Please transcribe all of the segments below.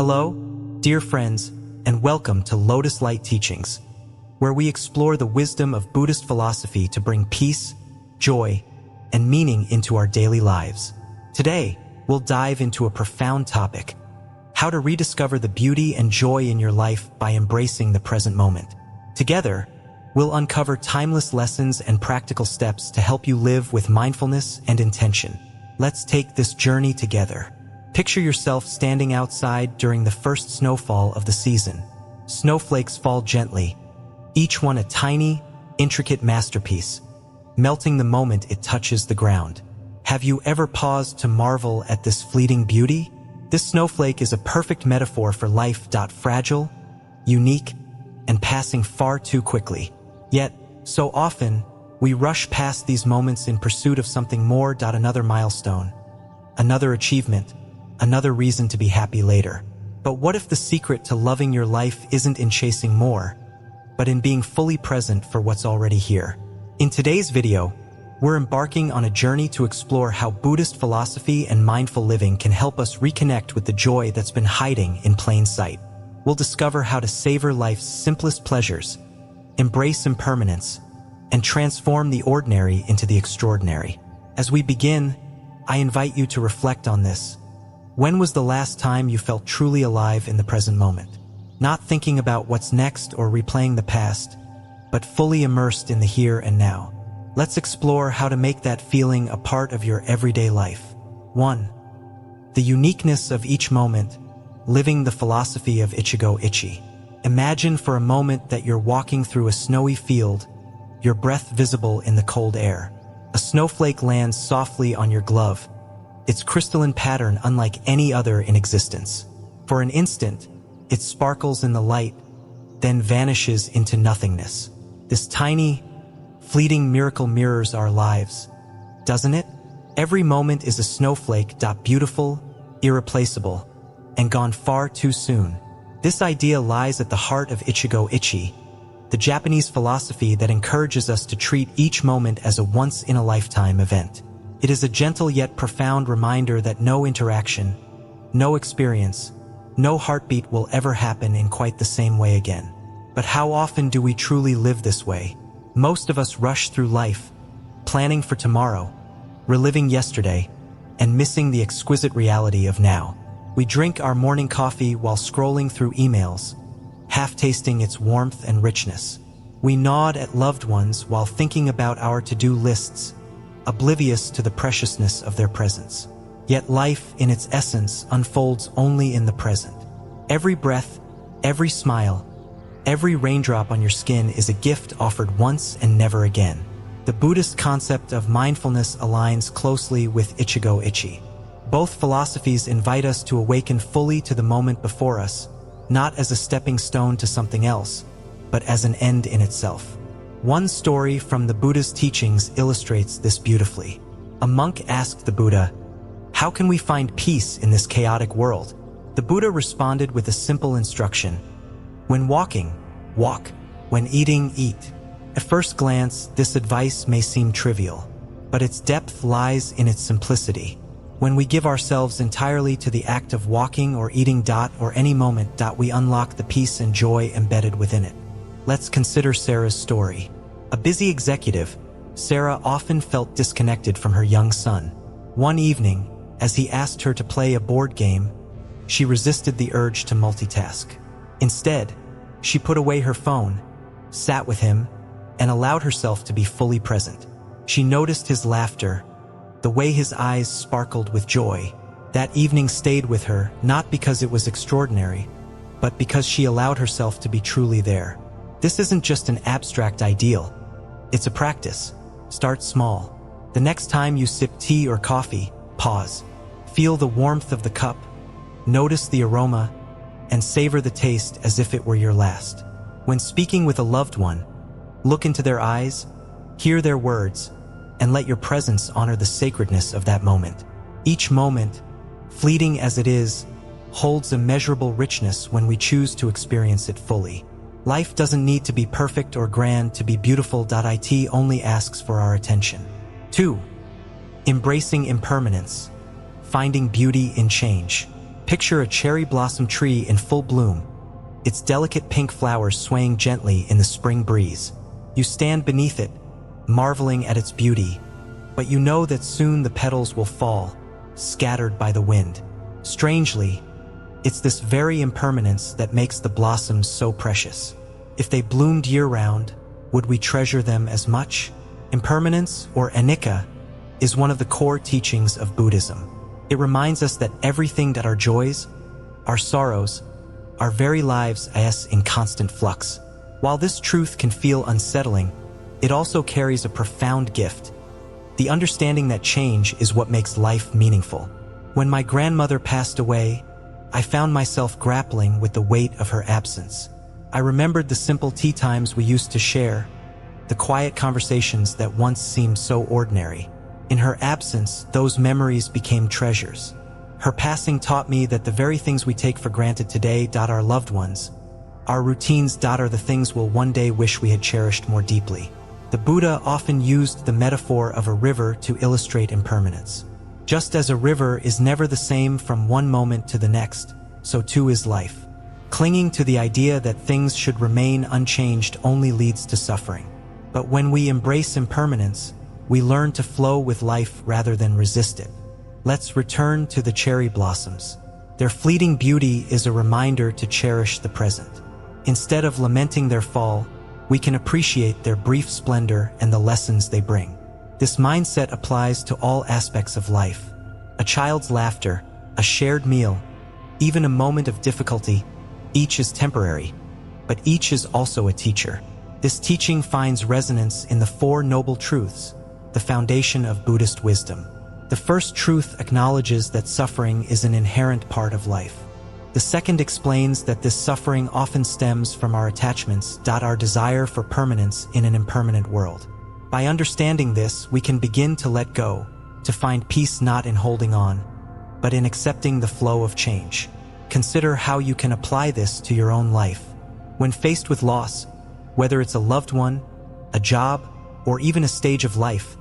Hello, dear friends, and welcome to Lotus Light Teachings, where we explore the wisdom of Buddhist philosophy to bring peace, joy, and meaning into our daily lives. Today, we'll dive into a profound topic: how to rediscover the beauty and joy in your life by embracing the present moment. Together, we'll uncover timeless lessons and practical steps to help you live with mindfulness and intention. Let's take this journey together. Picture yourself standing outside during the first snowfall of the season. Snowflakes fall gently, each one a tiny, intricate masterpiece, melting the moment it touches the ground. Have you ever paused to marvel at this fleeting beauty? This snowflake is a perfect metaphor for life. Fragile, unique, and passing far too quickly. Yet, so often, we rush past these moments in pursuit of something more. Another milestone, another achievement, another reason to be happy later. But what if the secret to loving your life isn't in chasing more, but in being fully present for what's already here? In today's video, we're embarking on a journey to explore how Buddhist philosophy and mindful living can help us reconnect with the joy that's been hiding in plain sight. We'll discover how to savor life's simplest pleasures, embrace impermanence, and transform the ordinary into the extraordinary. As we begin, I invite you to reflect on this. When was the last time you felt truly alive in the present moment? Not thinking about what's next or replaying the past, but fully immersed in the here and now. Let's explore how to make that feeling a part of your everyday life. 1. The uniqueness of each moment, living the philosophy of Ichigo Ichie. Imagine for a moment that you're walking through a snowy field, your breath visible in the cold air. A snowflake lands softly on your glove, its crystalline pattern unlike any other in existence. For an instant, it sparkles in the light, then vanishes into nothingness. This tiny, fleeting miracle mirrors our lives, doesn't it? Every moment is a snowflake. Beautiful, irreplaceable, and gone far too soon. This idea lies at the heart of Ichigo Ichie, the Japanese philosophy that encourages us to treat each moment as a once-in-a-lifetime event. It is a gentle yet profound reminder that no interaction, no experience, no heartbeat will ever happen in quite the same way again. But how often do we truly live this way? Most of us rush through life, planning for tomorrow, reliving yesterday, and missing the exquisite reality of now. We drink our morning coffee while scrolling through emails, half tasting its warmth and richness. We nod at loved ones while thinking about our to-do lists, oblivious to the preciousness of their presence. Yet life, in its essence, unfolds only in the present. Every breath, every smile, every raindrop on your skin is a gift offered once and never again. The Buddhist concept of mindfulness aligns closely with Ichigo Ichie. Both philosophies invite us to awaken fully to the moment before us, not as a stepping stone to something else, but as an end in itself. One story from the Buddha's teachings illustrates this beautifully. A monk asked the Buddha, "How can we find peace in this chaotic world?" The Buddha responded with a simple instruction: when walking, walk. When eating, eat. At first glance, this advice may seem trivial, but its depth lies in its simplicity. When we give ourselves entirely to the act of walking or eating, or any moment, we unlock the peace and joy embedded within it. Let's consider Sarah's story. A busy executive, Sarah often felt disconnected from her young son. One evening, as he asked her to play a board game, she resisted the urge to multitask. Instead, she put away her phone, sat with him, and allowed herself to be fully present. She noticed his laughter, the way his eyes sparkled with joy. That evening stayed with her, not because it was extraordinary, but because she allowed herself to be truly there. This isn't just an abstract ideal. It's a practice. Start small. The next time you sip tea or coffee, pause. Feel the warmth of the cup, notice the aroma, and savor the taste as if it were your last. When speaking with a loved one, look into their eyes, hear their words, and let your presence honor the sacredness of that moment. Each moment, fleeting as it is, holds immeasurable richness when we choose to experience it fully. Life doesn't need to be perfect or grand to be beautiful. It only asks for our attention. 2. Embracing impermanence, finding beauty in change. Picture a cherry blossom tree in full bloom, its delicate pink flowers swaying gently in the spring breeze. You stand beneath it, marveling at its beauty, but you know that soon the petals will fall, scattered by the wind. Strangely, it's this very impermanence that makes the blossoms so precious. If they bloomed year-round, would we treasure them as much? Impermanence, or anicca, is one of the core teachings of Buddhism. It reminds us that everything, that our joys, our sorrows, our very lives, is in constant flux. While this truth can feel unsettling, it also carries a profound gift: the understanding that change is what makes life meaningful. When my grandmother passed away, I found myself grappling with the weight of her absence. I remembered the simple tea times we used to share, the quiet conversations that once seemed so ordinary. In her absence, those memories became treasures. Her passing taught me that the very things we take for granted today, our loved ones, our routines, are the things we'll one day wish we had cherished more deeply. The Buddha often used the metaphor of a river to illustrate impermanence. Just as a river is never the same from one moment to the next, so too is life. Clinging to the idea that things should remain unchanged only leads to suffering. But when we embrace impermanence, we learn to flow with life rather than resist it. Let's return to the cherry blossoms. Their fleeting beauty is a reminder to cherish the present. Instead of lamenting their fall, we can appreciate their brief splendor and the lessons they bring. This mindset applies to all aspects of life. A child's laughter, a shared meal, even a moment of difficulty, each is temporary, but each is also a teacher. This teaching finds resonance in the Four Noble Truths, the foundation of Buddhist wisdom. The first truth acknowledges that suffering is an inherent part of life. The second explains that this suffering often stems from our attachments, our desire for permanence in an impermanent world. By understanding this, we can begin to let go, to find peace not in holding on, but in accepting the flow of change. Consider how you can apply this to your own life. When faced with loss, whether it's a loved one, a job, or even a stage of life,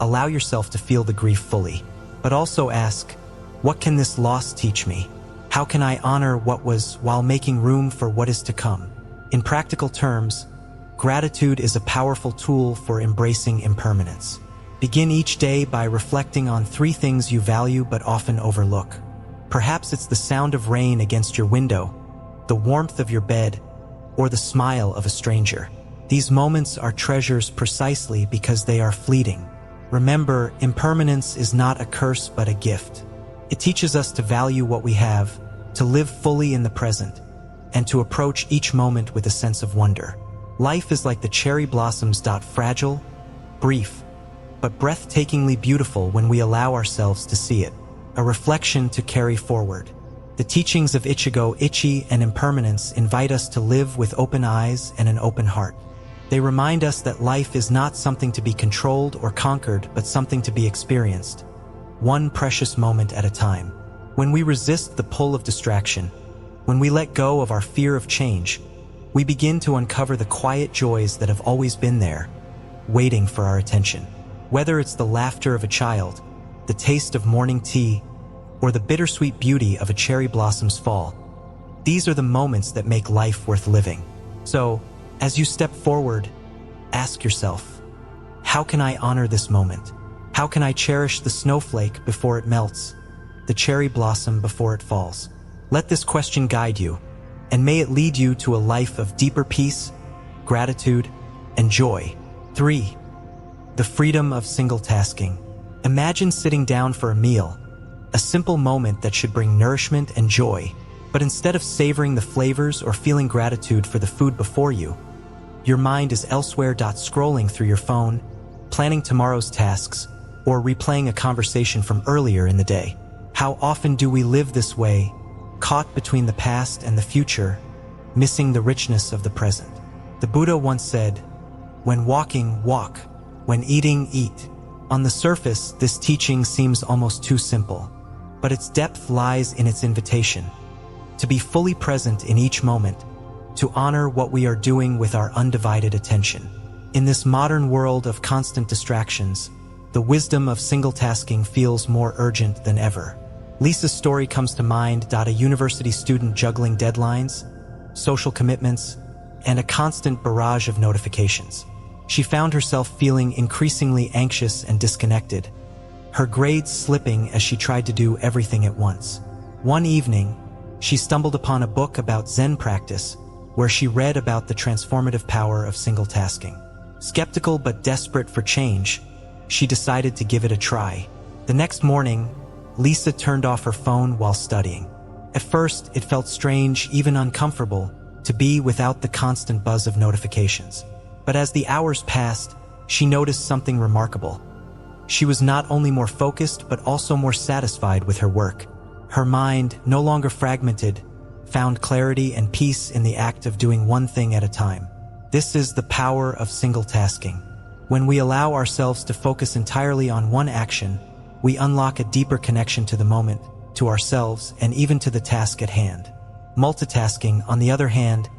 allow yourself to feel the grief fully. But also ask, what can this loss teach me? How can I honor what was while making room for what is to come? In practical terms, gratitude is a powerful tool for embracing impermanence. Begin each day by reflecting on 3 things you value but often overlook. Perhaps it's the sound of rain against your window, the warmth of your bed, or the smile of a stranger. These moments are treasures precisely because they are fleeting. Remember, impermanence is not a curse but a gift. It teaches us to value what we have, to live fully in the present, and to approach each moment with a sense of wonder. Life is like the cherry blossoms, fragile, brief, but breathtakingly beautiful when we allow ourselves to see it. A reflection to carry forward. The teachings of Ichigo, Ichie, and impermanence invite us to live with open eyes and an open heart. They remind us that life is not something to be controlled or conquered, but something to be experienced, one precious moment at a time. When we resist the pull of distraction, when we let go of our fear of change, we begin to uncover the quiet joys that have always been there, waiting for our attention. Whether it's the laughter of a child, the taste of morning tea, or the bittersweet beauty of a cherry blossom's fall, these are the moments that make life worth living. So, as you step forward, ask yourself, how can I honor this moment? How can I cherish the snowflake before it melts, the cherry blossom before it falls? Let this question guide you, and may it lead you to a life of deeper peace, gratitude, and joy. 3. The freedom of single tasking. Imagine sitting down for a meal, a simple moment that should bring nourishment and joy, but instead of savoring the flavors or feeling gratitude for the food before you, your mind is elsewhere, scrolling through your phone, planning tomorrow's tasks, or replaying a conversation from earlier in the day. How often do we live this way, caught between the past and the future, missing the richness of the present? The Buddha once said, "When walking, walk. When eating, eat." On the surface, this teaching seems almost too simple, but its depth lies in its invitation to be fully present in each moment, to honor what we are doing with our undivided attention. In this modern world of constant distractions, the wisdom of single tasking feels more urgent than ever. Lisa's story comes to mind. A university student juggling deadlines, social commitments, and a constant barrage of notifications. She found herself feeling increasingly anxious and disconnected, her grades slipping as she tried to do everything at once. One evening, she stumbled upon a book about Zen practice, where she read about the transformative power of single tasking. Skeptical but desperate for change, she decided to give it a try. The next morning, Lisa turned off her phone while studying. At first, it felt strange, even uncomfortable, to be without the constant buzz of notifications. But as the hours passed, she noticed something remarkable. She was not only more focused, but also more satisfied with her work. Her mind, no longer fragmented, found clarity and peace in the act of doing one thing at a time. This is the power of single tasking. When we allow ourselves to focus entirely on one action, we unlock a deeper connection to the moment, to ourselves, and even to the task at hand. Multitasking, on the other hand,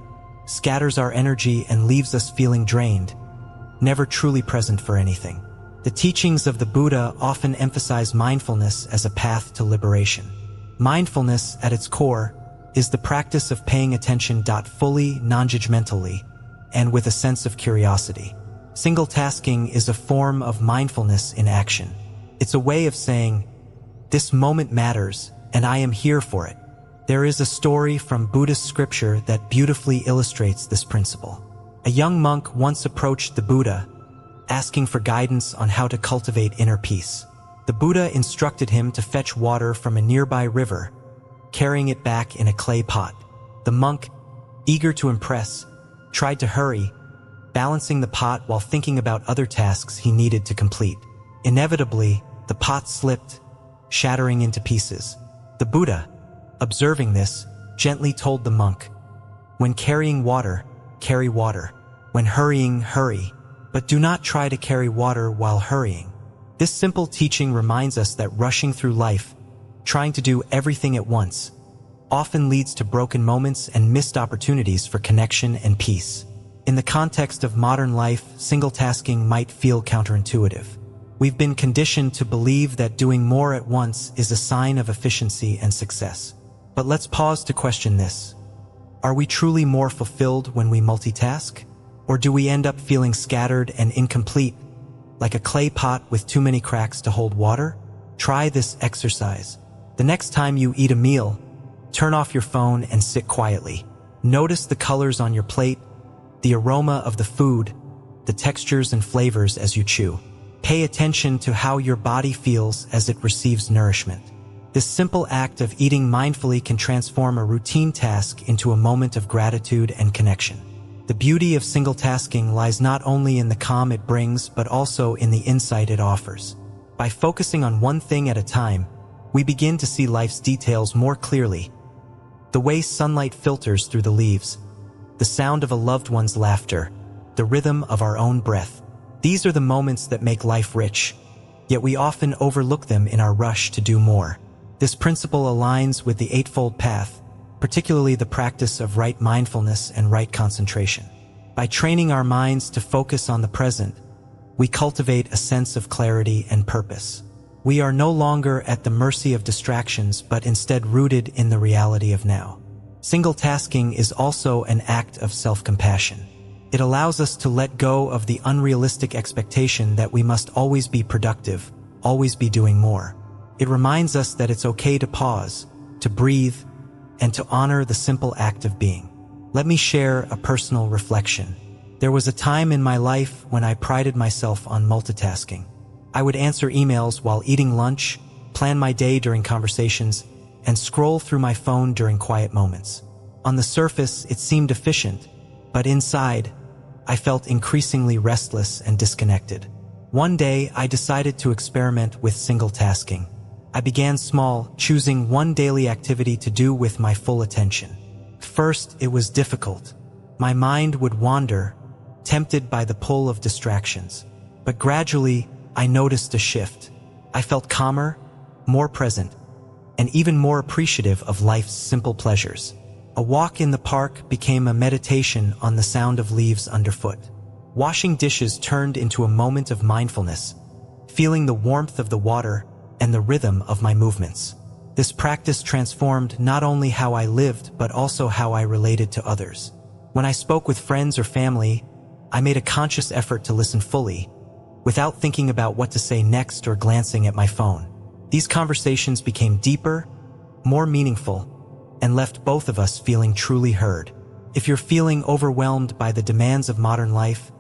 scatters our energy and leaves us feeling drained, never truly present for anything. The teachings of the Buddha often emphasize mindfulness as a path to liberation. Mindfulness, at its core, is the practice of paying attention fully, non-judgmentally, and with a sense of curiosity. Single tasking is a form of mindfulness in action. It's a way of saying, "This moment matters, and I am here for it." There is a story from Buddhist scripture that beautifully illustrates this principle. A young monk once approached the Buddha, asking for guidance on how to cultivate inner peace. The Buddha instructed him to fetch water from a nearby river, carrying it back in a clay pot. The monk, eager to impress, tried to hurry, balancing the pot while thinking about other tasks he needed to complete. Inevitably, the pot slipped, shattering into pieces. The Buddha, observing this, gently told the monk, "When carrying water, carry water. When hurrying, hurry. But do not try to carry water while hurrying." This simple teaching reminds us that rushing through life, trying to do everything at once, often leads to broken moments and missed opportunities for connection and peace. In the context of modern life, single tasking might feel counterintuitive. We've been conditioned to believe that doing more at once is a sign of efficiency and success. But let's pause to question this. Are we truly more fulfilled when we multitask? Or do we end up feeling scattered and incomplete, like a clay pot with too many cracks to hold water? Try this exercise. The next time you eat a meal, turn off your phone and sit quietly. Notice the colors on your plate, the aroma of the food, the textures and flavors as you chew. Pay attention to how your body feels as it receives nourishment. This simple act of eating mindfully can transform a routine task into a moment of gratitude and connection. The beauty of single tasking lies not only in the calm it brings, but also in the insight it offers. By focusing on one thing at a time, we begin to see life's details more clearly. The way sunlight filters through the leaves, the sound of a loved one's laughter, the rhythm of our own breath. These are the moments that make life rich, yet we often overlook them in our rush to do more. This principle aligns with the Eightfold Path, particularly the practice of right mindfulness and right concentration. By training our minds to focus on the present, we cultivate a sense of clarity and purpose. We are no longer at the mercy of distractions, but instead rooted in the reality of now. Single tasking is also an act of self-compassion. It allows us to let go of the unrealistic expectation that we must always be productive, always be doing more. It reminds us that it's okay to pause, to breathe, and to honor the simple act of being. Let me share a personal reflection. There was a time in my life when I prided myself on multitasking. I would answer emails while eating lunch, plan my day during conversations, and scroll through my phone during quiet moments. On the surface, it seemed efficient, but inside, I felt increasingly restless and disconnected. One day, I decided to experiment with single tasking. I began small, choosing one daily activity to do with my full attention. First, it was difficult. My mind would wander, tempted by the pull of distractions. But gradually, I noticed a shift. I felt calmer, more present, and even more appreciative of life's simple pleasures. A walk in the park became a meditation on the sound of leaves underfoot. Washing dishes turned into a moment of mindfulness, feeling the warmth of the water and the rhythm of my movements. This practice transformed not only how I lived, but also how I related to others. When I spoke with friends or family, I made a conscious effort to listen fully, without thinking about what to say next or glancing at my phone. These conversations became deeper, more meaningful, and left both of us feeling truly heard. If you're feeling overwhelmed by the demands of modern life,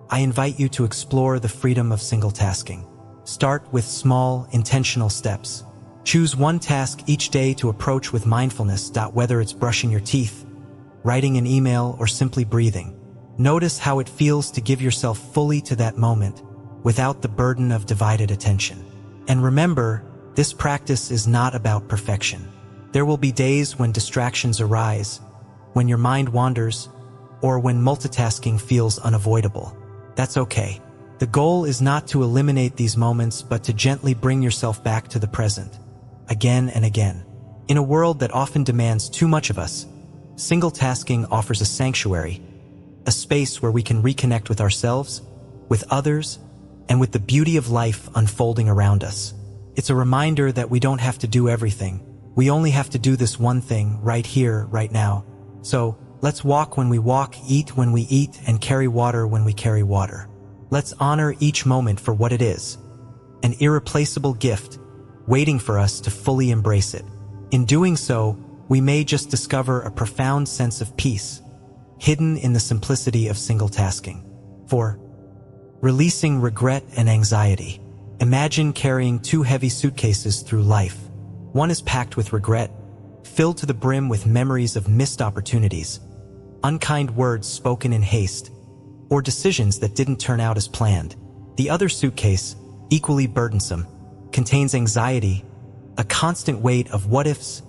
I invite you to explore the freedom of single tasking. Start with small, intentional steps. Choose one task each day to approach with mindfulness, whether it's brushing your teeth, writing an email, or simply breathing. Notice how it feels to give yourself fully to that moment, without the burden of divided attention. And remember, this practice is not about perfection. There will be days when distractions arise, when your mind wanders, or when multitasking feels unavoidable. That's okay. The goal is not to eliminate these moments, but to gently bring yourself back to the present, again and again. In a world that often demands too much of us, single tasking offers a sanctuary, a space where we can reconnect with ourselves, with others, and with the beauty of life unfolding around us. It's a reminder that we don't have to do everything. We only have to do this one thing right here, right now. So, let's walk when we walk, eat when we eat, and carry water when we carry water. Let's honor each moment for what it is, an irreplaceable gift, waiting for us to fully embrace it. In doing so, we may just discover a profound sense of peace, hidden in the simplicity of single tasking. 4. Releasing regret and anxiety. Imagine carrying two heavy suitcases through life. One is packed with regret, filled to the brim with memories of missed opportunities, unkind words spoken in haste, or decisions that didn't turn out as planned. The other suitcase, equally burdensome, contains anxiety, a constant weight of what-ifs,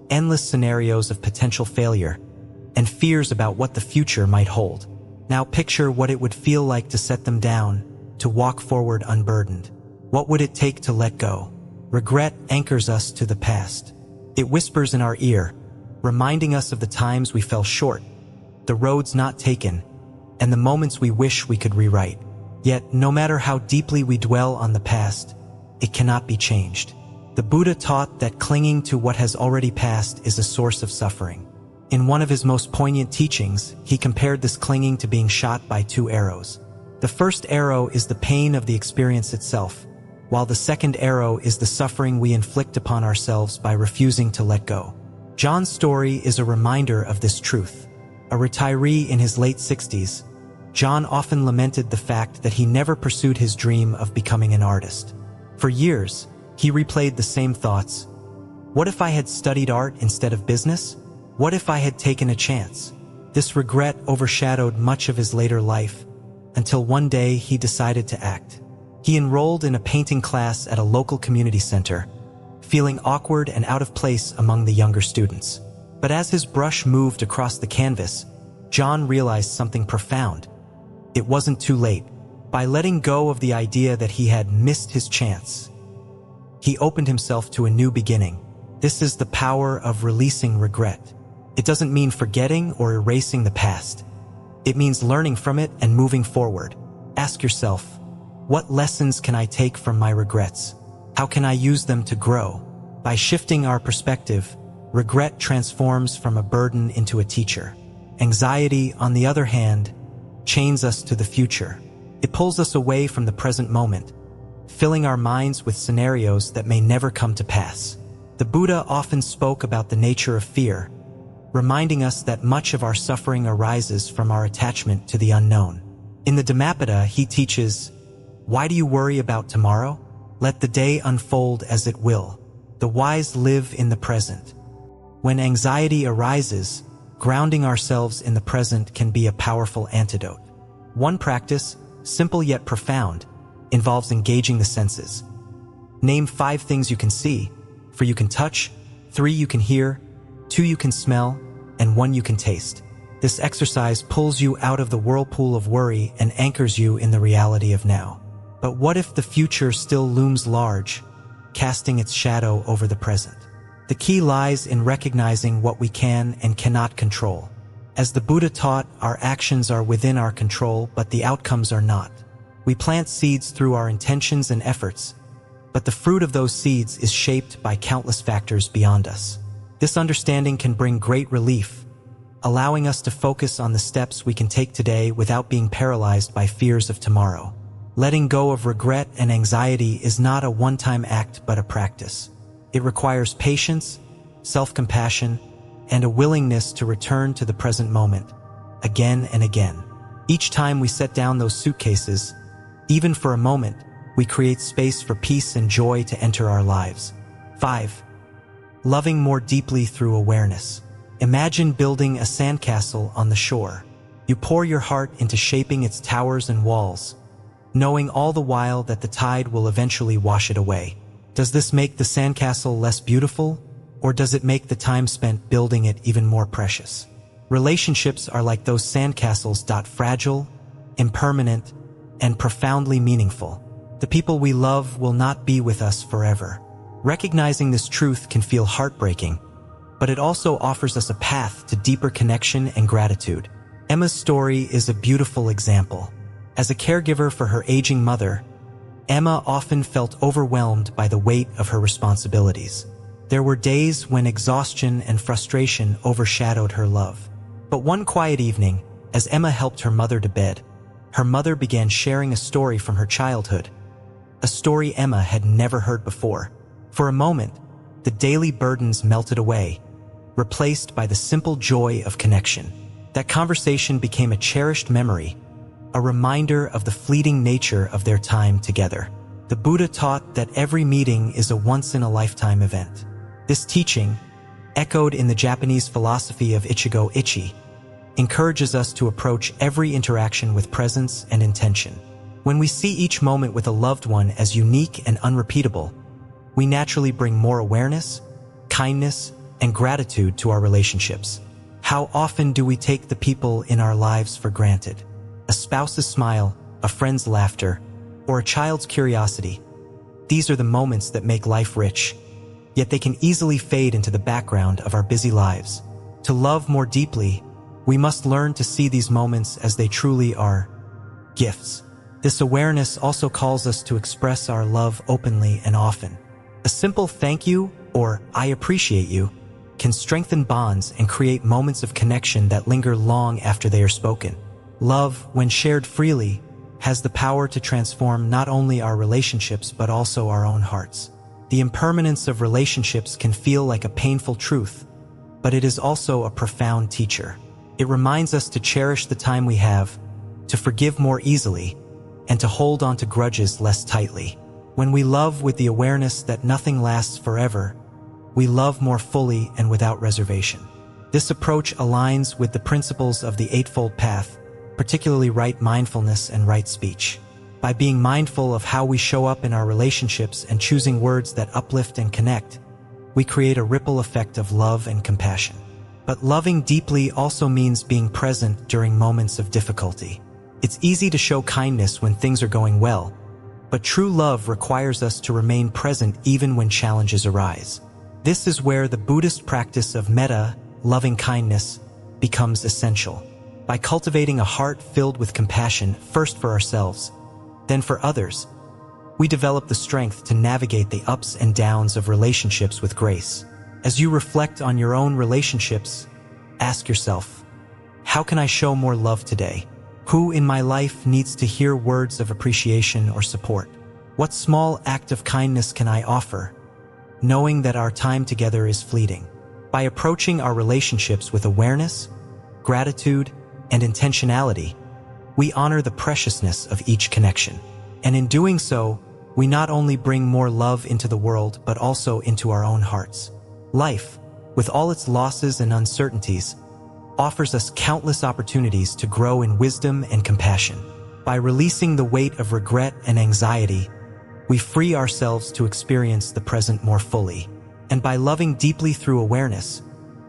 endless scenarios of potential failure, and fears about what the future might hold. Now picture what it would feel like to set them down, to walk forward unburdened. What would it take to let go? Regret anchors us to the past. It whispers in our ear, reminding us of the times we fell short, the roads not taken, and the moments we wish we could rewrite. Yet, no matter how deeply we dwell on the past, it cannot be changed. The Buddha taught that clinging to what has already passed is a source of suffering. In one of his most poignant teachings, he compared this clinging to being shot by two arrows. The first arrow is the pain of the experience itself, while the second arrow is the suffering we inflict upon ourselves by refusing to let go. John's story is a reminder of this truth. A retiree in his late 60s, John often lamented the fact that he never pursued his dream of becoming an artist. For years, he replayed the same thoughts. What if I had studied art instead of business? What if I had taken a chance? This regret overshadowed much of his later life, until one day he decided to act. He enrolled in a painting class at a local community center, feeling awkward and out of place among the younger students. But as his brush moved across the canvas, John realized something profound. It wasn't too late. By letting go of the idea that he had missed his chance, he opened himself to a new beginning. This is the power of releasing regret. It doesn't mean forgetting or erasing the past. It means learning from it and moving forward. Ask yourself, what lessons can I take from my regrets? How can I use them to grow? By shifting our perspective, regret transforms from a burden into a teacher. Anxiety, on the other hand, chains us to the future. It pulls us away from the present moment, filling our minds with scenarios that may never come to pass. The Buddha often spoke about the nature of fear, reminding us that much of our suffering arises from our attachment to the unknown. In the Dhammapada, he teaches, "Why do you worry about tomorrow? Let the day unfold as it will. The wise live in the present." When anxiety arises, grounding ourselves in the present can be a powerful antidote. One practice, simple yet profound, involves engaging the senses. Name 5 things you can see, 4 you can touch, 3 you can hear, 2 you can smell, and 1 you can taste. This exercise pulls you out of the whirlpool of worry and anchors you in the reality of now. But what if the future still looms large, casting its shadow over the present? The key lies in recognizing what we can and cannot control. As the Buddha taught, our actions are within our control, but the outcomes are not. We plant seeds through our intentions and efforts, but the fruit of those seeds is shaped by countless factors beyond us. This understanding can bring great relief, allowing us to focus on the steps we can take today without being paralyzed by fears of tomorrow. Letting go of regret and anxiety is not a one-time act but a practice. It requires patience, self-compassion, and a willingness to return to the present moment, again and again. Each time we set down those suitcases, even for a moment, we create space for peace and joy to enter our lives. 5. Loving more deeply through awareness. Imagine building a sandcastle on the shore. You pour your heart into shaping its towers and walls, knowing all the while that the tide will eventually wash it away. Does this make the sandcastle less beautiful, or does it make the time spent building it even more precious? Relationships are like those sandcastles, fragile, impermanent, and profoundly meaningful. The people we love will not be with us forever. Recognizing this truth can feel heartbreaking, but it also offers us a path to deeper connection and gratitude. Emma's story is a beautiful example. As a caregiver for her aging mother, Emma often felt overwhelmed by the weight of her responsibilities. There were days when exhaustion and frustration overshadowed her love. But one quiet evening, as Emma helped her mother to bed, her mother began sharing a story from her childhood, a story Emma had never heard before. For a moment, the daily burdens melted away, replaced by the simple joy of connection. That conversation became a cherished memory, a reminder of the fleeting nature of their time together. The Buddha taught that every meeting is a once-in-a-lifetime event. This teaching, echoed in the Japanese philosophy of Ichigo Ichie, encourages us to approach every interaction with presence and intention. When we see each moment with a loved one as unique and unrepeatable, we naturally bring more awareness, kindness, and gratitude to our relationships. How often do we take the people in our lives for granted? A spouse's smile, a friend's laughter, or a child's curiosity. These are the moments that make life rich, yet they can easily fade into the background of our busy lives. To love more deeply, we must learn to see these moments as they truly are: gifts. This awareness also calls us to express our love openly and often. A simple thank you or I appreciate you can strengthen bonds and create moments of connection that linger long after they are spoken. Love, when shared freely, has the power to transform not only our relationships but also our own hearts. The impermanence of relationships can feel like a painful truth, but it is also a profound teacher. It reminds us to cherish the time we have, to forgive more easily, and to hold on to grudges less tightly. When we love with the awareness that nothing lasts forever, we love more fully and without reservation. This approach aligns with the principles of the Eightfold Path, particularly right mindfulness and right speech. By being mindful of how we show up in our relationships and choosing words that uplift and connect, we create a ripple effect of love and compassion. But loving deeply also means being present during moments of difficulty. It's easy to show kindness when things are going well, but true love requires us to remain present even when challenges arise. This is where the Buddhist practice of metta, loving kindness, becomes essential. By cultivating a heart filled with compassion, first for ourselves, then for others, we develop the strength to navigate the ups and downs of relationships with grace. As you reflect on your own relationships, ask yourself, how can I show more love today? Who in my life needs to hear words of appreciation or support? What small act of kindness can I offer, knowing that our time together is fleeting? By approaching our relationships with awareness, gratitude, and intentionality, we honor the preciousness of each connection. And in doing so, we not only bring more love into the world, but also into our own hearts. Life, with all its losses and uncertainties, offers us countless opportunities to grow in wisdom and compassion. By releasing the weight of regret and anxiety, we free ourselves to experience the present more fully. And by loving deeply through awareness,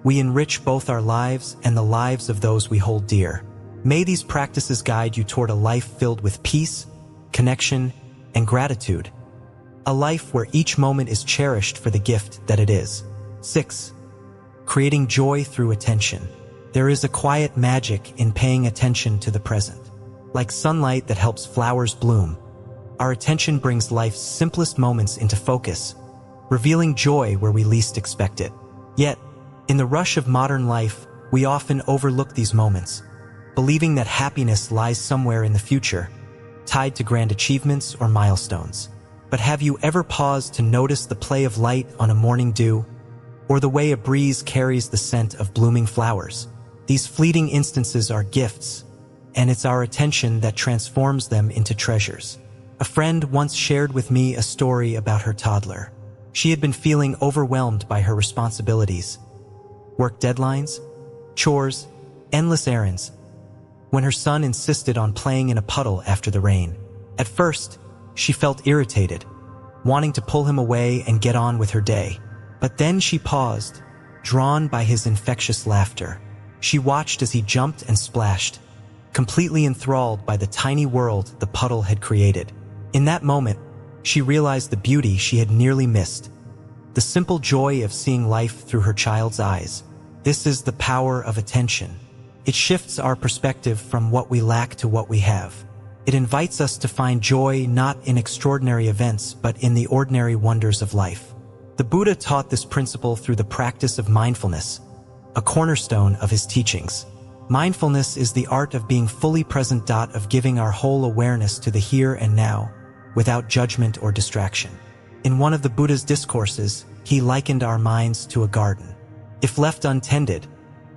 we enrich both our lives and the lives of those we hold dear. May these practices guide you toward a life filled with peace, connection, and gratitude. A life where each moment is cherished for the gift that it is. 6. Creating joy through attention. There is a quiet magic in paying attention to the present. Like sunlight that helps flowers bloom, Our attention brings life's simplest moments into focus, revealing joy where we least expect it. Yet, in the rush of modern life, we often overlook these moments, believing that happiness lies somewhere in the future, tied to grand achievements or milestones. But have you ever paused to notice the play of light on a morning dew, or the way a breeze carries the scent of blooming flowers? These fleeting instances are gifts, and it's our attention that transforms them into treasures. A friend once shared with me a story about her toddler. She had been feeling overwhelmed by her responsibilities, work deadlines, chores, endless errands, when her son insisted on playing in a puddle after the rain. At first, she felt irritated, wanting to pull him away and get on with her day. But then she paused, drawn by his infectious laughter. She watched as he jumped and splashed, completely enthralled by the tiny world the puddle had created. In that moment, she realized the beauty she had nearly missed, the simple joy of seeing life through her child's eyes. This is the power of attention. It shifts our perspective from what we lack to what we have. It invites us to find joy not in extraordinary events, but in the ordinary wonders of life. The Buddha taught this principle through the practice of mindfulness, a cornerstone of his teachings. Mindfulness is the art of being fully present, of giving our whole awareness to the here and now, without judgment or distraction. In one of the Buddha's discourses, he likened our minds to a garden. If left untended,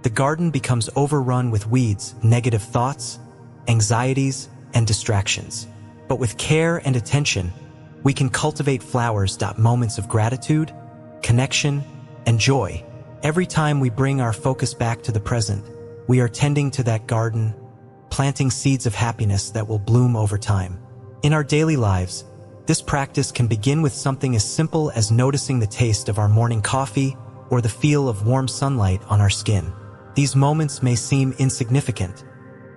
the garden becomes overrun with weeds, negative thoughts, anxieties, and distractions. But with care and attention, we can cultivate flowers. Moments of gratitude, connection, and joy. Every time we bring our focus back to the present, we are tending to that garden, planting seeds of happiness that will bloom over time. In our daily lives, this practice can begin with something as simple as noticing the taste of our morning coffee or the feel of warm sunlight on our skin. These moments may seem insignificant,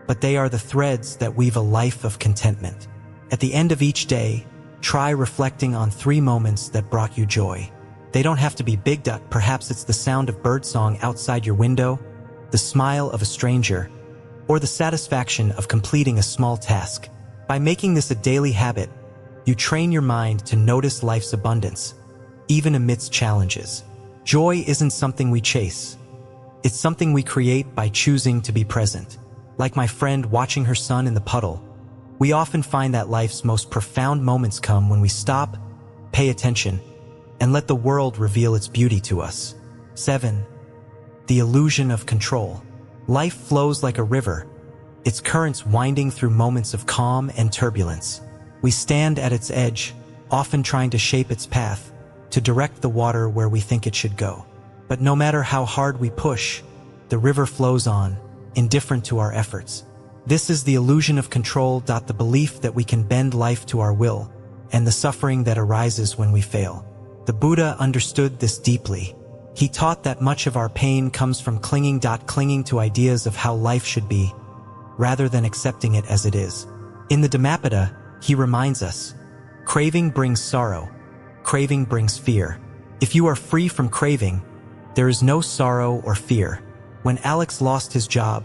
but they are the threads that weave a life of contentment. At the end of each day, try reflecting on 3 moments that brought you joy. They don't have to be big. Perhaps it's the sound of birdsong outside your window, the smile of a stranger, or the satisfaction of completing a small task. By making this a daily habit, you train your mind to notice life's abundance, even amidst challenges. Joy isn't something we chase. It's something we create by choosing to be present. Like my friend watching her son in the puddle, we often find that life's most profound moments come when we stop, pay attention, and let the world reveal its beauty to us. 7. The illusion of control. Life flows like a river, its currents winding through moments of calm and turbulence. We stand at its edge, often trying to shape its path, to direct the water where we think it should go. But no matter how hard we push, the river flows on, indifferent to our efforts. This is the illusion of control. The belief that we can bend life to our will, and the suffering that arises when we fail. The Buddha understood this deeply. He taught that much of our pain comes from clinging to ideas of how life should be, rather than accepting it as it is. In the Dhammapada, he reminds us, craving brings sorrow, craving brings fear. If you are free from craving, there is no sorrow or fear. When Alex lost his job,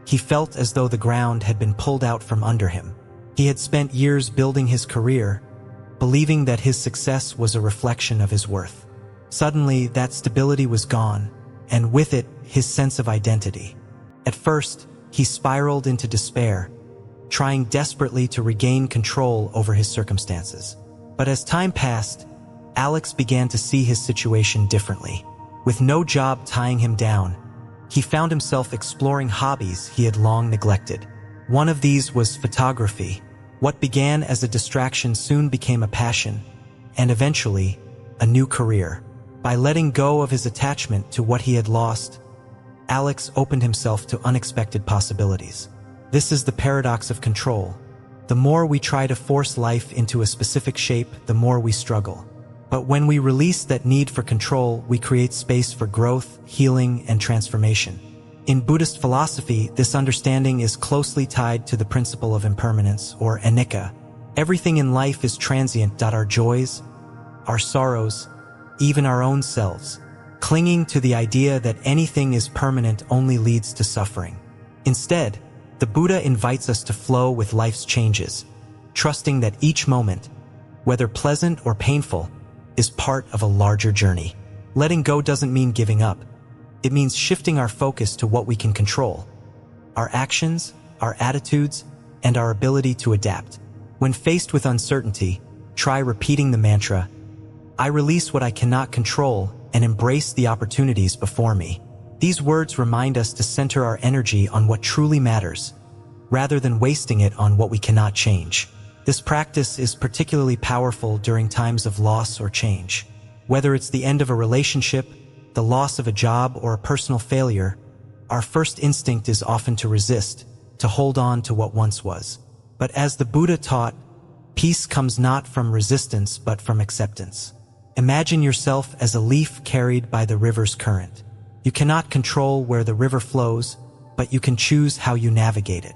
he felt as though the ground had been pulled out from under him. He had spent years building his career, believing that his success was a reflection of his worth. Suddenly, that stability was gone, and with it, his sense of identity. At first, he spiraled into despair, trying desperately to regain control over his circumstances. But as time passed, Alex began to see his situation differently. With no job tying him down, he found himself exploring hobbies he had long neglected. One of these was photography. What began as a distraction soon became a passion, and eventually, a new career. By letting go of his attachment to what he had lost, Alex opened himself to unexpected possibilities. This is the paradox of control. The more we try to force life into a specific shape, the more we struggle. But when we release that need for control, we create space for growth, healing, and transformation. In Buddhist philosophy, this understanding is closely tied to the principle of impermanence, or anicca. Everything in life is transient. Our joys, our sorrows, even our own selves. Clinging to the idea that anything is permanent only leads to suffering. Instead, the Buddha invites us to flow with life's changes, trusting that each moment, whether pleasant or painful, is part of a larger journey. Letting go doesn't mean giving up. It means shifting our focus to what we can control: our actions, our attitudes, and our ability to adapt. When faced with uncertainty, try repeating the mantra, "I release what I cannot control and embrace the opportunities before me." These words remind us to center our energy on what truly matters, rather than wasting it on what we cannot change. This practice is particularly powerful during times of loss or change. Whether it's the end of a relationship, the loss of a job, or a personal failure, our first instinct is often to resist, to hold on to what once was. But as the Buddha taught, peace comes not from resistance but from acceptance. Imagine yourself as a leaf carried by the river's current. You cannot control where the river flows, but you can choose how you navigate it.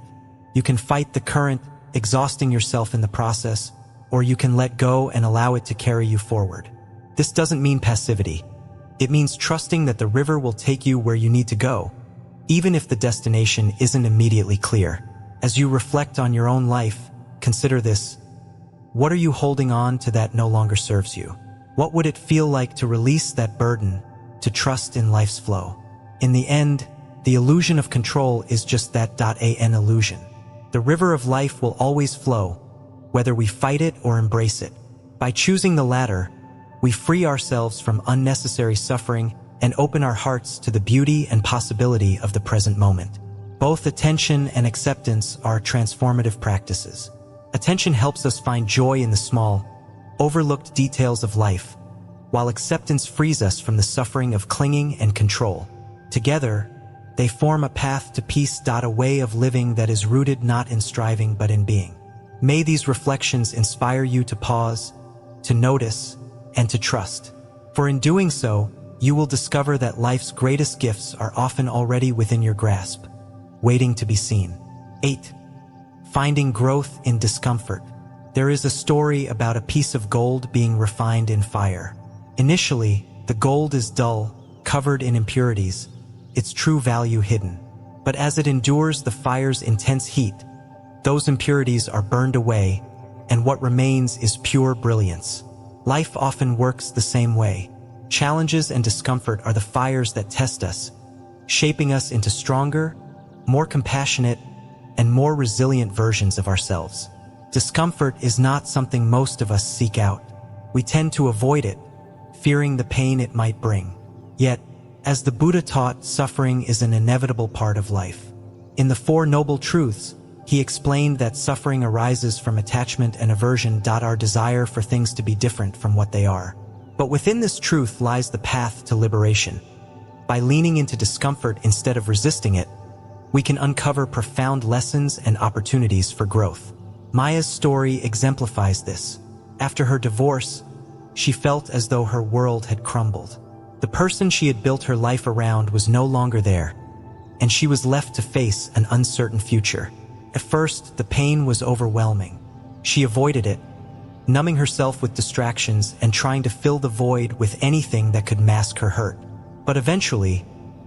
You can fight the current, exhausting yourself in the process, or you can let go and allow it to carry you forward. This doesn't mean passivity. It means trusting that the river will take you where you need to go, even if the destination isn't immediately clear. As you reflect on your own life, consider this: what are you holding on to that no longer serves you? What would it feel like to release that burden, to trust in life's flow? In the end, the illusion of control is just that an illusion. The river of life will always flow, whether we fight it or embrace it. By choosing the latter, we free ourselves from unnecessary suffering and open our hearts to the beauty and possibility of the present moment. Both attention and acceptance are transformative practices. Attention helps us find joy in the small, overlooked details of life, while acceptance frees us from the suffering of clinging and control. Together, they form a path to peace, a way of living that is rooted not in striving but in being. May these reflections inspire you to pause, to notice, and to trust. For in doing so, you will discover that life's greatest gifts are often already within your grasp, waiting to be seen. 8. Finding growth in discomfort. There is a story about a piece of gold being refined in fire. Initially, the gold is dull, covered in impurities, its true value hidden. But as it endures the fire's intense heat, those impurities are burned away, and what remains is pure brilliance. Life often works the same way. Challenges and discomfort are the fires that test us, shaping us into stronger, more compassionate, and more resilient versions of ourselves. Discomfort is not something most of us seek out. We tend to avoid it, fearing the pain it might bring. Yet, as the Buddha taught, suffering is an inevitable part of life. In the Four Noble Truths, he explained that suffering arises from attachment and aversion, our desire for things to be different from what they are. But within this truth lies the path to liberation. By leaning into discomfort instead of resisting it, we can uncover profound lessons and opportunities for growth. Maya's story exemplifies this. After her divorce, she felt as though her world had crumbled. The person she had built her life around was no longer there, and she was left to face an uncertain future. At first, the pain was overwhelming. She avoided it, numbing herself with distractions and trying to fill the void with anything that could mask her hurt. But eventually,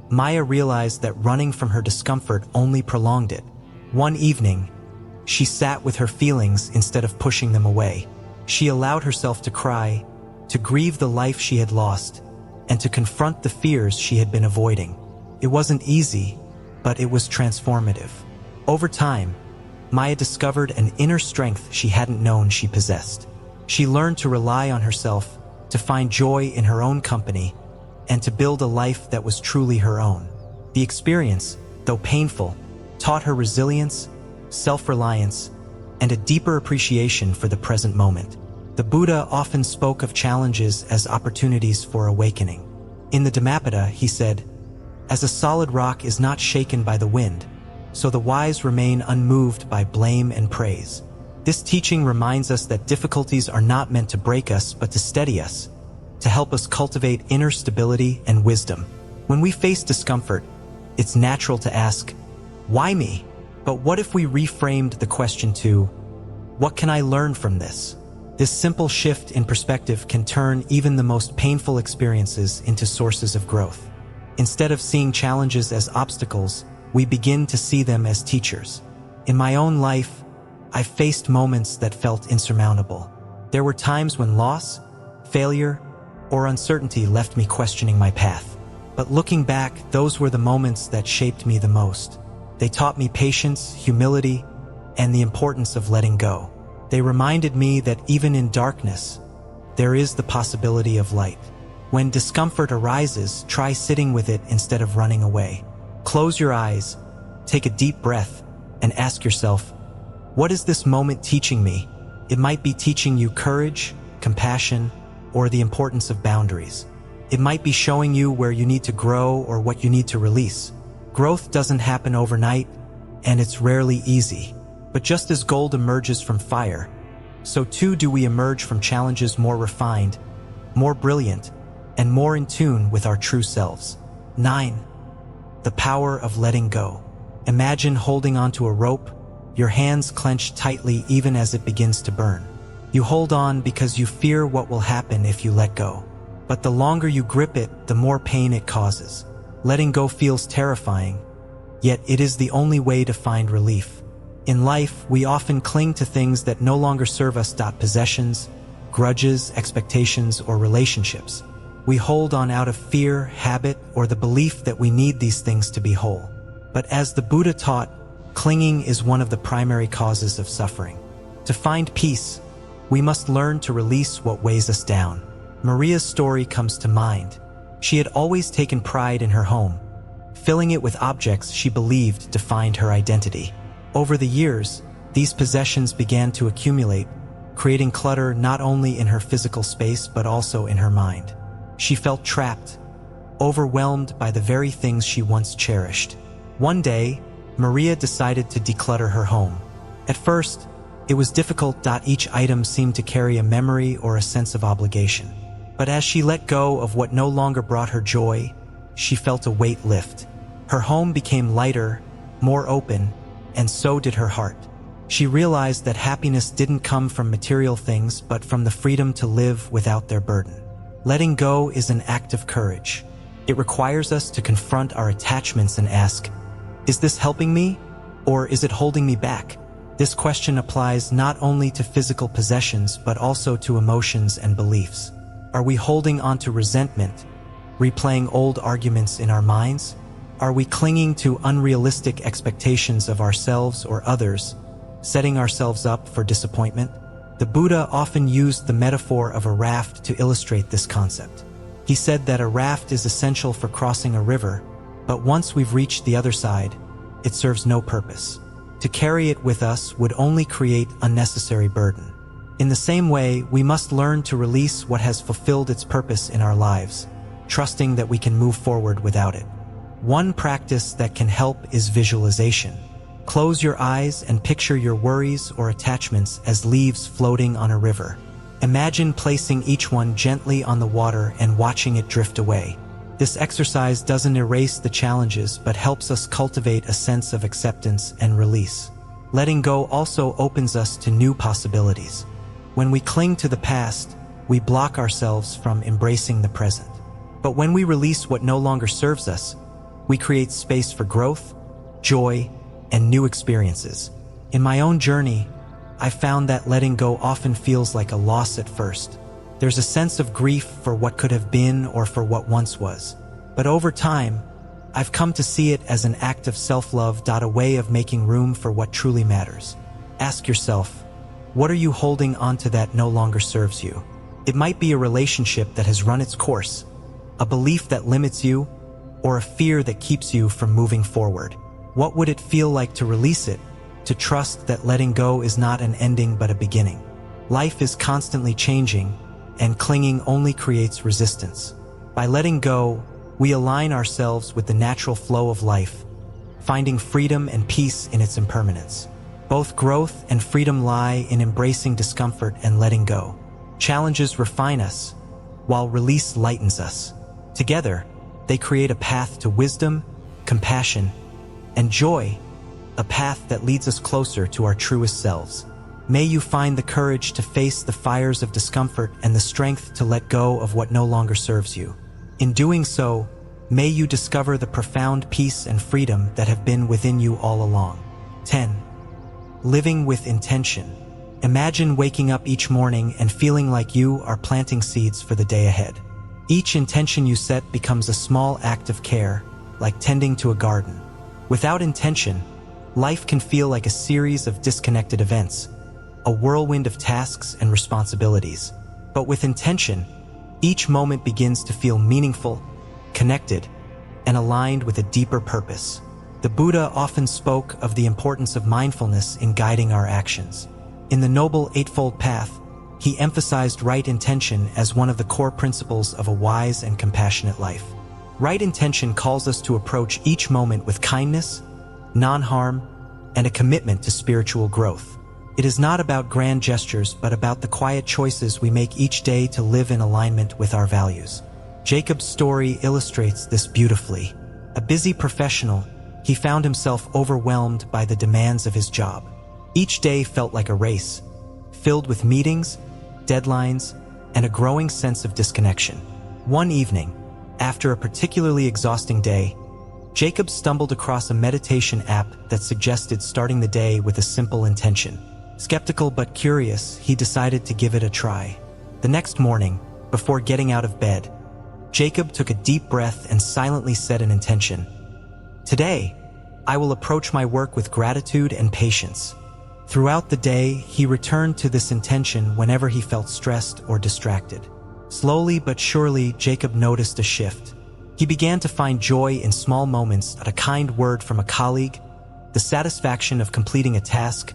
Maya realized that running from her discomfort only prolonged it. One evening, she sat with her feelings instead of pushing them away. She allowed herself to cry, to grieve the life she had lost, and to confront the fears she had been avoiding. It wasn't easy, but it was transformative. Over time, Maya discovered an inner strength she hadn't known she possessed. She learned to rely on herself, to find joy in her own company, and to build a life that was truly her own. The experience, though painful, taught her resilience, self-reliance, and a deeper appreciation for the present moment. The Buddha often spoke of challenges as opportunities for awakening. In the Dhammapada, he said, "As a solid rock is not shaken by the wind, so the wise remain unmoved by blame and praise." This teaching reminds us that difficulties are not meant to break us, but to steady us, to help us cultivate inner stability and wisdom. When we face discomfort, it's natural to ask, "Why me?" But what if we reframed the question to, "What can I learn from this?" This simple shift in perspective can turn even the most painful experiences into sources of growth. Instead of seeing challenges as obstacles, we begin to see them as teachers. In my own life, I faced moments that felt insurmountable. There were times when loss, failure, or uncertainty left me questioning my path. But looking back, those were the moments that shaped me the most. They taught me patience, humility, and the importance of letting go. They reminded me that even in darkness, there is the possibility of light. When discomfort arises, try sitting with it instead of running away. Close your eyes, take a deep breath, and ask yourself, what is this moment teaching me? It might be teaching you courage, compassion, or the importance of boundaries. It might be showing you where you need to grow or what you need to release. Growth doesn't happen overnight, and it's rarely easy. But just as gold emerges from fire, so too do we emerge from challenges more refined, more brilliant, and more in tune with our true selves. 9. The power of letting go. Imagine holding onto a rope, your hands clenched tightly even as it begins to burn. You hold on because you fear what will happen if you let go. But the longer you grip it, the more pain it causes. Letting go feels terrifying, yet it is the only way to find relief. In life, we often cling to things that no longer serve us. Possessions, grudges, expectations, or relationships. We hold on out of fear, habit, or the belief that we need these things to be whole. But as the Buddha taught, clinging is one of the primary causes of suffering. To find peace, we must learn to release what weighs us down. Maria's story comes to mind. She had always taken pride in her home, filling it with objects she believed defined her identity. Over the years, these possessions began to accumulate, creating clutter not only in her physical space but also in her mind. She felt trapped, overwhelmed by the very things she once cherished. One day, Maria decided to declutter her home. At first, it was difficult. Each item seemed to carry a memory or a sense of obligation. But as she let go of what no longer brought her joy, she felt a weight lift. Her home became lighter, more open, and so did her heart. She realized that happiness didn't come from material things but from the freedom to live without their burden. Letting go is an act of courage. It requires us to confront our attachments and ask, is this helping me, or is it holding me back? This question applies not only to physical possessions but also to emotions and beliefs. Are we holding on to resentment, replaying old arguments in our minds? Are we clinging to unrealistic expectations of ourselves or others, setting ourselves up for disappointment? The Buddha often used the metaphor of a raft to illustrate this concept. He said that a raft is essential for crossing a river, but once we've reached the other side, it serves no purpose. To carry it with us would only create unnecessary burden. In the same way, we must learn to release what has fulfilled its purpose in our lives, trusting that we can move forward without it. One practice that can help is visualization. Close your eyes and picture your worries or attachments as leaves floating on a river. Imagine placing each one gently on the water and watching it drift away. This exercise doesn't erase the challenges but helps us cultivate a sense of acceptance and release. Letting go also opens us to new possibilities. When we cling to the past, we block ourselves from embracing the present. But when we release what no longer serves us, we create space for growth, joy, and new experiences. In my own journey, I found that letting go often feels like a loss at first. There's a sense of grief for what could have been or for what once was. But over time, I've come to see it as an act of self-love, a way of making room for what truly matters. Ask yourself, what are you holding onto that no longer serves you? It might be a relationship that has run its course, a belief that limits you, or a fear that keeps you from moving forward. What would it feel like to release it, to trust that letting go is not an ending but a beginning? Life is constantly changing, and clinging only creates resistance. By letting go, we align ourselves with the natural flow of life, finding freedom and peace in its impermanence. Both growth and freedom lie in embracing discomfort and letting go. Challenges refine us, while release lightens us. Together, they create a path to wisdom, compassion, and joy, a path that leads us closer to our truest selves. May you find the courage to face the fires of discomfort and the strength to let go of what no longer serves you. In doing so, may you discover the profound peace and freedom that have been within you all along. 10. living with intention. Imagine waking up each morning and feeling like you are planting seeds for the day ahead. Each intention you set becomes a small act of care, like tending to a garden. Without intention, life can feel like a series of disconnected events, a whirlwind of tasks and responsibilities. But with intention, each moment begins to feel meaningful, connected, and aligned with a deeper purpose. The Buddha often spoke of the importance of mindfulness in guiding our actions. In the Noble Eightfold Path, he emphasized right intention as one of the core principles of a wise and compassionate life. Right intention calls us to approach each moment with kindness, non-harm, and a commitment to spiritual growth. It is not about grand gestures, but about the quiet choices we make each day to live in alignment with our values. Jacob's story illustrates this beautifully. A busy professional, he found himself overwhelmed by the demands of his job. Each day felt like a race, filled with meetings, deadlines, and a growing sense of disconnection. One evening, after a particularly exhausting day, Jacob stumbled across a meditation app that suggested starting the day with a simple intention. Skeptical but curious, he decided to give it a try. The next morning, before getting out of bed, Jacob took a deep breath and silently set an intention. Today, I will approach my work with gratitude and patience. Throughout the day, he returned to this intention whenever he felt stressed or distracted. Slowly but surely, Jacob noticed a shift. He began to find joy in small moments, a kind word from a colleague, the satisfaction of completing a task,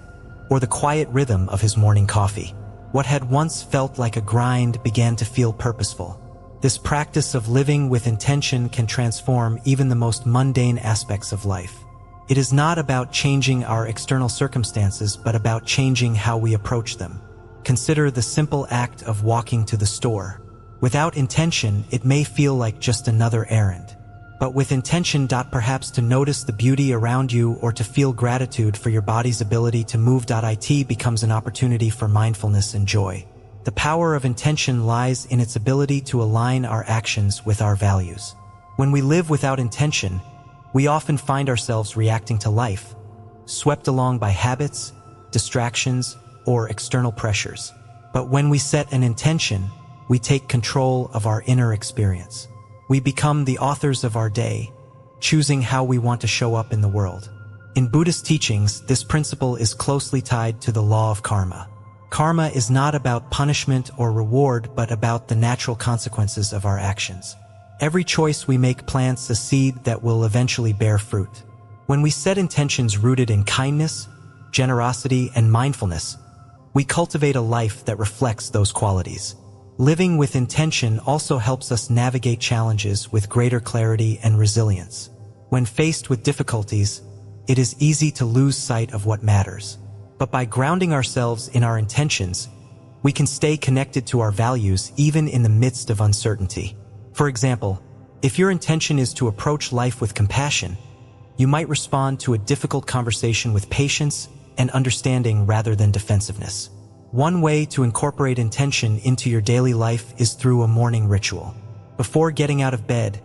or the quiet rhythm of his morning coffee. What had once felt like a grind began to feel purposeful. This practice of living with intention can transform even the most mundane aspects of life. It is not about changing our external circumstances, but about changing how we approach them. Consider the simple act of walking to the store. Without intention, it may feel like just another errand. But with intention, perhaps to notice the beauty around you or to feel gratitude for your body's ability to move. It becomes an opportunity for mindfulness and joy. The power of intention lies in its ability to align our actions with our values. When we live without intention, we often find ourselves reacting to life, swept along by habits, distractions, or external pressures. But when we set an intention, we take control of our inner experience. We become the authors of our day, choosing how we want to show up in the world. In Buddhist teachings, this principle is closely tied to the law of karma. Karma is not about punishment or reward, but about the natural consequences of our actions. Every choice we make plants a seed that will eventually bear fruit. When we set intentions rooted in kindness, generosity, and mindfulness, we cultivate a life that reflects those qualities. Living with intention also helps us navigate challenges with greater clarity and resilience. When faced with difficulties, it is easy to lose sight of what matters. But by grounding ourselves in our intentions, we can stay connected to our values even in the midst of uncertainty. For example, if your intention is to approach life with compassion, you might respond to a difficult conversation with patience and understanding rather than defensiveness. One way to incorporate intention into your daily life is through a morning ritual. Before getting out of bed,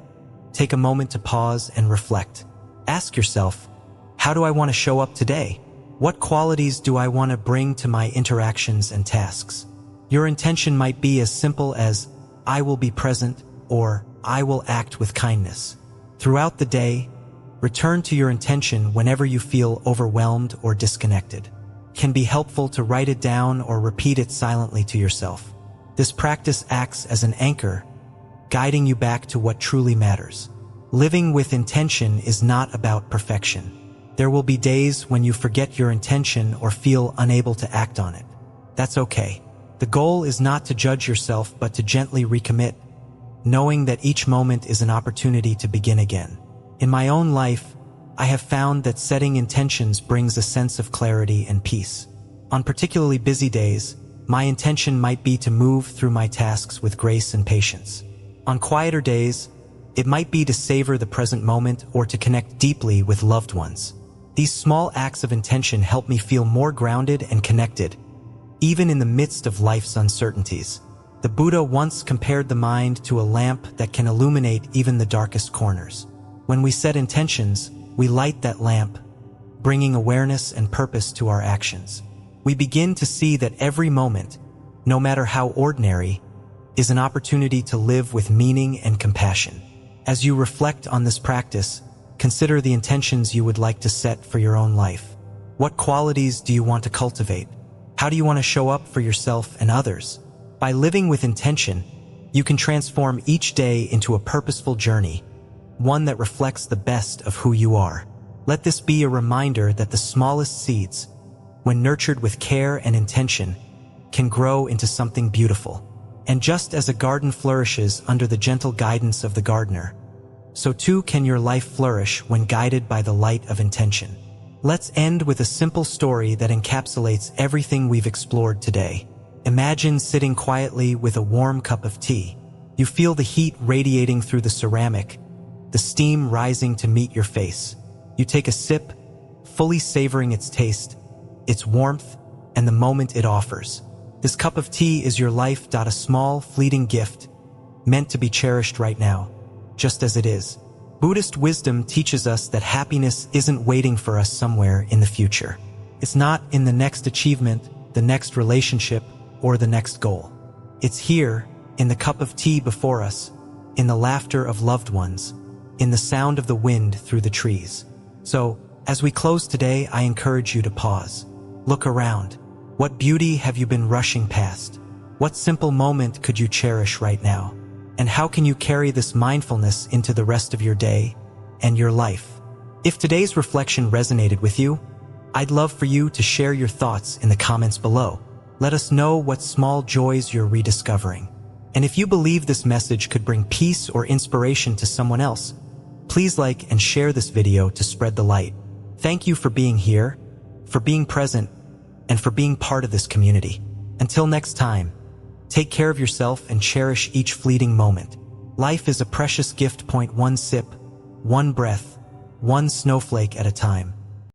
take a moment to pause and reflect. Ask yourself, how do I want to show up today? What qualities do I want to bring to my interactions and tasks? Your intention might be as simple as, I will be present, or I will act with kindness. Throughout the day, return to your intention whenever you feel overwhelmed or disconnected. It can be helpful to write it down or repeat it silently to yourself. This practice acts as an anchor, guiding you back to what truly matters. Living with intention is not about perfection. There will be days when you forget your intention or feel unable to act on it. That's okay. The goal is not to judge yourself, but to gently recommit, knowing that each moment is an opportunity to begin again. In my own life, I have found that setting intentions brings a sense of clarity and peace. On particularly busy days, my intention might be to move through my tasks with grace and patience. On quieter days, it might be to savor the present moment or to connect deeply with loved ones. These small acts of intention help me feel more grounded and connected, even in the midst of life's uncertainties. The Buddha once compared the mind to a lamp that can illuminate even the darkest corners. When we set intentions, we light that lamp, bringing awareness and purpose to our actions. We begin to see that every moment, no matter how ordinary, is an opportunity to live with meaning and compassion. As you reflect on this practice, consider the intentions you would like to set for your own life. What qualities do you want to cultivate? How do you want to show up for yourself and others? By living with intention, you can transform each day into a purposeful journey, one that reflects the best of who you are. Let this be a reminder that the smallest seeds, when nurtured with care and intention, can grow into something beautiful. And just as a garden flourishes under the gentle guidance of the gardener, so too can your life flourish when guided by the light of intention. Let's end with a simple story that encapsulates everything we've explored today. Imagine sitting quietly with a warm cup of tea. You feel the heat radiating through the ceramic, the steam rising to meet your face. You take a sip, fully savoring its taste, its warmth, and the moment it offers. This cup of tea is your life, a small, fleeting gift, meant to be cherished right now, just as it is. Buddhist wisdom teaches us that happiness isn't waiting for us somewhere in the future. It's not in the next achievement, the next relationship, or the next goal. It's here, in the cup of tea before us, in the laughter of loved ones, in the sound of the wind through the trees. So, as we close today, I encourage you to pause. Look around. What beauty have you been rushing past? What simple moment could you cherish right now? And how can you carry this mindfulness into the rest of your day and your life? If today's reflection resonated with you, I'd love for you to share your thoughts in the comments below. Let us know what small joys you're rediscovering. And if you believe this message could bring peace or inspiration to someone else, please like and share this video to spread the light. Thank you for being here, for being present, and for being part of this community. Until next time, take care of yourself and cherish each fleeting moment. Life is a precious gift. One sip, one breath, one snowflake at a time.